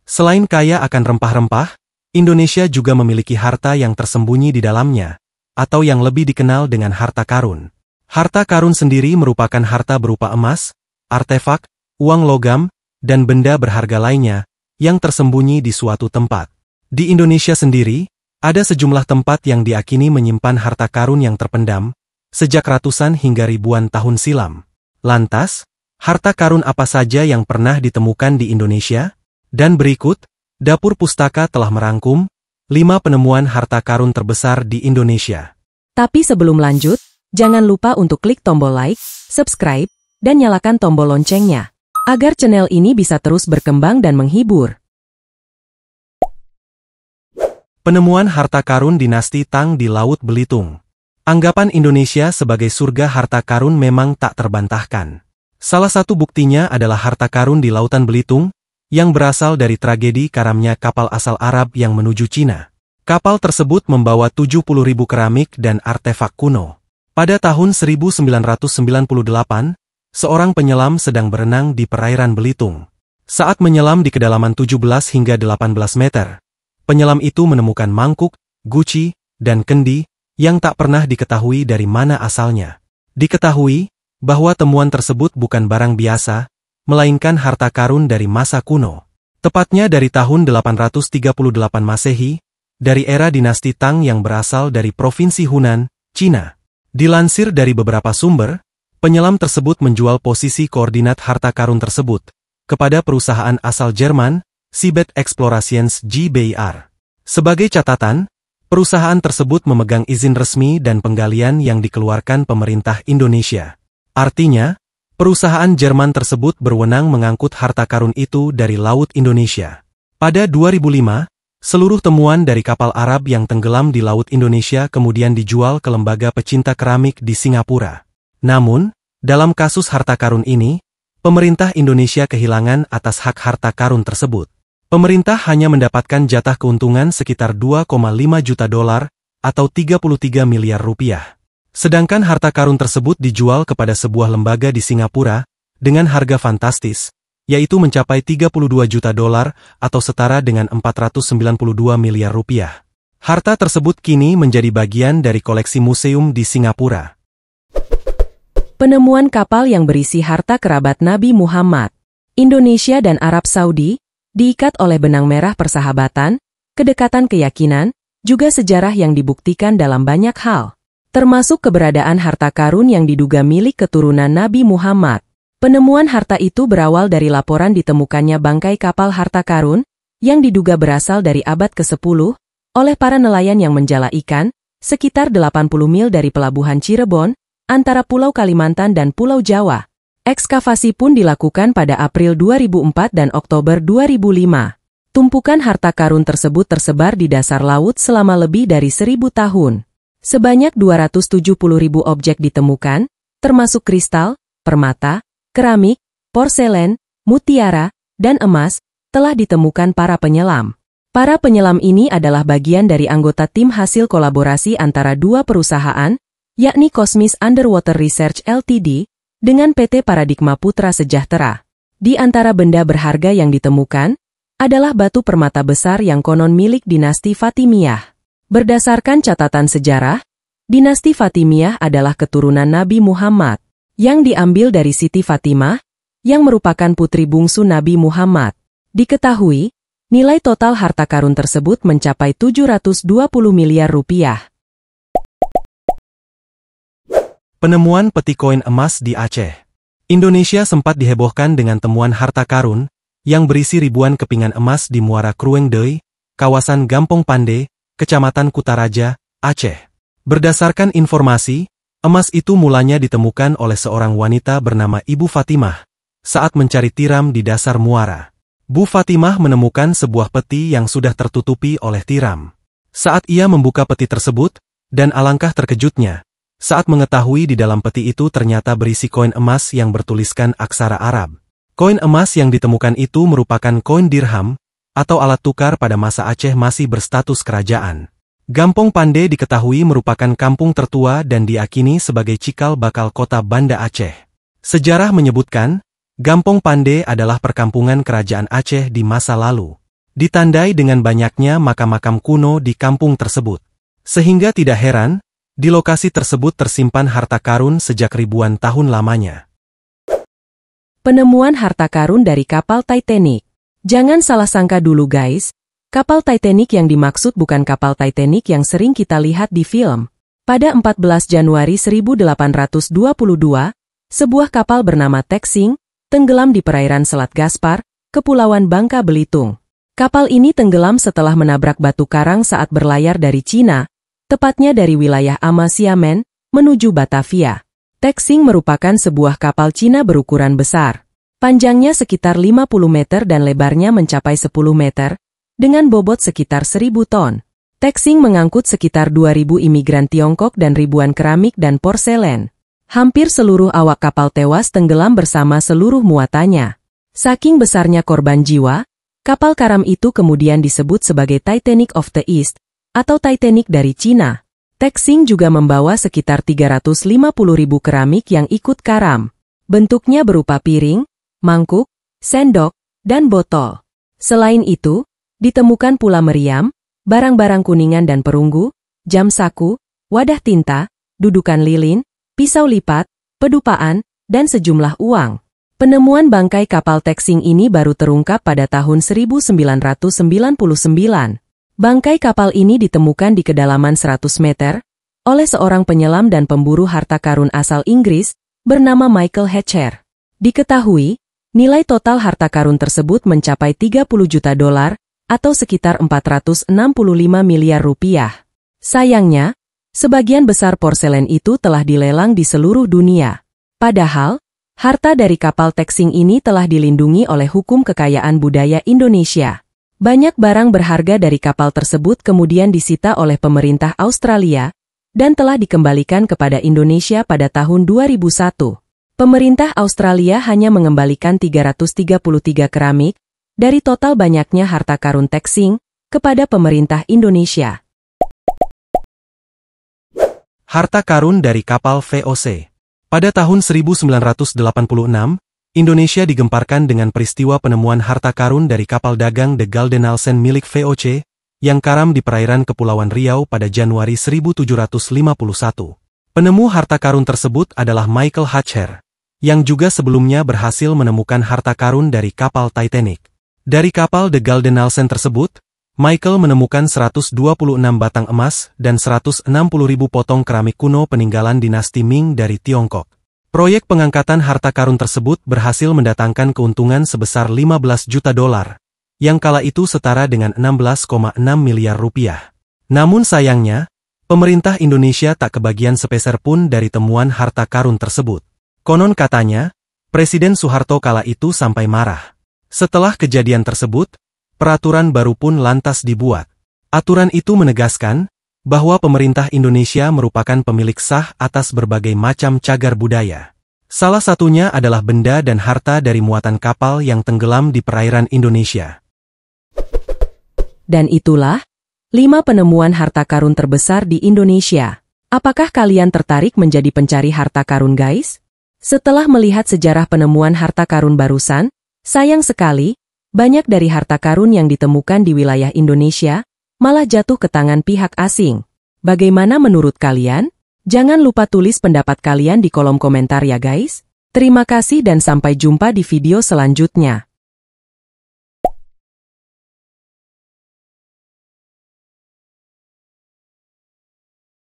Selain kaya akan rempah-rempah, Indonesia juga memiliki harta yang tersembunyi di dalamnya, atau yang lebih dikenal dengan harta karun. Harta karun sendiri merupakan harta berupa emas, artefak, uang logam, dan benda berharga lainnya, yang tersembunyi di suatu tempat. Di Indonesia sendiri, ada sejumlah tempat yang diakini menyimpan harta karun yang terpendam, sejak ratusan hingga ribuan tahun silam. Lantas, harta karun apa saja yang pernah ditemukan di Indonesia? Dan berikut, Dapur Pustaka telah merangkum 5 penemuan harta karun terbesar di Indonesia. Tapi sebelum lanjut, jangan lupa untuk klik tombol like, subscribe, dan nyalakan tombol loncengnya, agar channel ini bisa terus berkembang dan menghibur. Penemuan harta karun dinasti Tang di Laut Belitung. Anggapan Indonesia sebagai surga harta karun memang tak terbantahkan. Salah satu buktinya adalah harta karun di Lautan Belitung, yang berasal dari tragedi karamnya kapal asal Arab yang menuju Cina. Kapal tersebut membawa 70.000 keramik dan artefak kuno. Pada tahun 1998, seorang penyelam sedang berenang di perairan Belitung. Saat menyelam di kedalaman 17 hingga 18 meter, penyelam itu menemukan mangkuk, guci, dan kendi, yang tak pernah diketahui dari mana asalnya. Diketahui bahwa temuan tersebut bukan barang biasa, melainkan harta karun dari masa kuno. Tepatnya dari tahun 838 Masehi, dari era dinasti Tang yang berasal dari Provinsi Hunan, Cina. Dilansir dari beberapa sumber, penyelam tersebut menjual posisi koordinat harta karun tersebut kepada perusahaan asal Jerman, Seabed Explorations GmbH. Sebagai catatan, perusahaan tersebut memegang izin resmi dan penggalian yang dikeluarkan pemerintah Indonesia. Artinya, perusahaan Jerman tersebut berwenang mengangkut harta karun itu dari Laut Indonesia. Pada 2005, seluruh temuan dari kapal Arab yang tenggelam di Laut Indonesia kemudian dijual ke lembaga pecinta keramik di Singapura. Namun, dalam kasus harta karun ini, pemerintah Indonesia kehilangan atas hak harta karun tersebut. Pemerintah hanya mendapatkan jatah keuntungan sekitar 2,5 juta dolar atau 33 miliar rupiah. Sedangkan harta karun tersebut dijual kepada sebuah lembaga di Singapura dengan harga fantastis, yaitu mencapai 32 juta dolar atau setara dengan 492 miliar rupiah. Harta tersebut kini menjadi bagian dari koleksi museum di Singapura. Penemuan kapal yang berisi harta kerabat Nabi Muhammad. Indonesia dan Arab Saudi diikat oleh benang merah persahabatan, kedekatan keyakinan, juga sejarah yang dibuktikan dalam banyak hal, termasuk keberadaan harta karun yang diduga milik keturunan Nabi Muhammad. Penemuan harta itu berawal dari laporan ditemukannya bangkai kapal harta karun, yang diduga berasal dari abad ke-10, oleh para nelayan yang menjala ikan, sekitar 80 mil dari pelabuhan Cirebon, antara Pulau Kalimantan dan Pulau Jawa. Ekskavasi pun dilakukan pada April 2004 dan Oktober 2005. Tumpukan harta karun tersebut tersebar di dasar laut selama lebih dari 1000 tahun. Sebanyak 270.000 objek ditemukan, termasuk kristal, permata, keramik, porselen, mutiara, dan emas, telah ditemukan para penyelam. Para penyelam ini adalah bagian dari anggota tim hasil kolaborasi antara dua perusahaan, yakni Cosmis Underwater Research Ltd, dengan PT Paradigma Putra Sejahtera. Di antara benda berharga yang ditemukan, adalah batu permata besar yang konon milik dinasti Fatimiyah. Berdasarkan catatan sejarah, dinasti Fatimiyah adalah keturunan Nabi Muhammad, yang diambil dari Siti Fatimah, yang merupakan putri bungsu Nabi Muhammad. Diketahui, nilai total harta karun tersebut mencapai 720 miliar rupiah. Penemuan peti koin emas di Aceh. Indonesia sempat dihebohkan dengan temuan harta karun yang berisi ribuan kepingan emas di Muara Krueng Dei, kawasan Gampong Pande, Kecamatan Kutaraja, Aceh. Berdasarkan informasi, emas itu mulanya ditemukan oleh seorang wanita bernama Ibu Fatimah saat mencari tiram di dasar muara. Bu Fatimah menemukan sebuah peti yang sudah tertutupi oleh tiram. Saat ia membuka peti tersebut, dan alangkah terkejutnya saat mengetahui di dalam peti itu ternyata berisi koin emas yang bertuliskan aksara Arab. Koin emas yang ditemukan itu merupakan koin dirham, atau alat tukar pada masa Aceh masih berstatus kerajaan. Gampong Pande diketahui merupakan kampung tertua dan diakini sebagai cikal bakal kota Banda Aceh. Sejarah menyebutkan, Gampong Pande adalah perkampungan kerajaan Aceh di masa lalu. Ditandai dengan banyaknya makam-makam kuno di kampung tersebut. Sehingga tidak heran, di lokasi tersebut tersimpan harta karun sejak ribuan tahun lamanya. Penemuan harta karun dari kapal Titanic. Jangan salah sangka dulu guys, kapal Titanic yang dimaksud bukan kapal Titanic yang sering kita lihat di film. Pada 14 Januari 1822, sebuah kapal bernama Texing tenggelam di perairan Selat Gaspar, Kepulauan Bangka Belitung. Kapal ini tenggelam setelah menabrak batu karang saat berlayar dari Cina, tepatnya dari wilayah Amasiamen, menuju Batavia. Texing merupakan sebuah kapal Cina berukuran besar. Panjangnya sekitar 50 meter dan lebarnya mencapai 10 meter, dengan bobot sekitar 1000 ton. Texing mengangkut sekitar 2000 imigran Tiongkok dan ribuan keramik dan porselen. Hampir seluruh awak kapal tewas tenggelam bersama seluruh muatannya. Saking besarnya korban jiwa, kapal karam itu kemudian disebut sebagai Titanic of the East, atau Titanic dari Cina. Texing juga membawa sekitar 350.000 keramik yang ikut karam. Bentuknya berupa piring, mangkuk, sendok, dan botol. Selain itu, ditemukan pula meriam, barang-barang kuningan dan perunggu, jam saku, wadah tinta, dudukan lilin, pisau lipat, pedupaan, dan sejumlah uang. Penemuan bangkai kapal Texing ini baru terungkap pada tahun 1999. Bangkai kapal ini ditemukan di kedalaman 100 meter oleh seorang penyelam dan pemburu harta karun asal Inggris bernama Michael Hatcher. Diketahui, nilai total harta karun tersebut mencapai 30 juta dolar atau sekitar 465 miliar rupiah. Sayangnya, sebagian besar porselen itu telah dilelang di seluruh dunia. Padahal, harta dari kapal Texing ini telah dilindungi oleh Hukum Kekayaan Budaya Indonesia. Banyak barang berharga dari kapal tersebut kemudian disita oleh pemerintah Australia dan telah dikembalikan kepada Indonesia pada tahun 2001. Pemerintah Australia hanya mengembalikan 333 keramik dari total banyaknya harta karun Texing kepada pemerintah Indonesia. Harta karun dari kapal VOC. Pada tahun 1986, Indonesia digemparkan dengan peristiwa penemuan harta karun dari kapal dagang The Galde Nalsen milik VOC, yang karam di perairan Kepulauan Riau pada Januari 1751. Penemu harta karun tersebut adalah Michael Hatcher, yang juga sebelumnya berhasil menemukan harta karun dari kapal Titanic. Dari kapal The Galde Nalsen tersebut, Michael menemukan 126 batang emas dan 160.000 potong keramik kuno peninggalan dinasti Ming dari Tiongkok. Proyek pengangkatan harta karun tersebut berhasil mendatangkan keuntungan sebesar 15 juta dolar, yang kala itu setara dengan 16,6 miliar rupiah. Namun sayangnya, pemerintah Indonesia tak kebagian sepeser pun dari temuan harta karun tersebut. Konon katanya, Presiden Soeharto kala itu sampai marah. Setelah kejadian tersebut, peraturan baru pun lantas dibuat. Aturan itu menegaskan bahwa pemerintah Indonesia merupakan pemilik sah atas berbagai macam cagar budaya. Salah satunya adalah benda dan harta dari muatan kapal yang tenggelam di perairan Indonesia. Dan itulah 5 penemuan harta karun terbesar di Indonesia. Apakah kalian tertarik menjadi pencari harta karun guys? Setelah melihat sejarah penemuan harta karun barusan, sayang sekali, banyak dari harta karun yang ditemukan di wilayah Indonesia malah jatuh ke tangan pihak asing. Bagaimana menurut kalian? Jangan lupa tulis pendapat kalian di kolom komentar ya guys. Terima kasih dan sampai jumpa di video selanjutnya.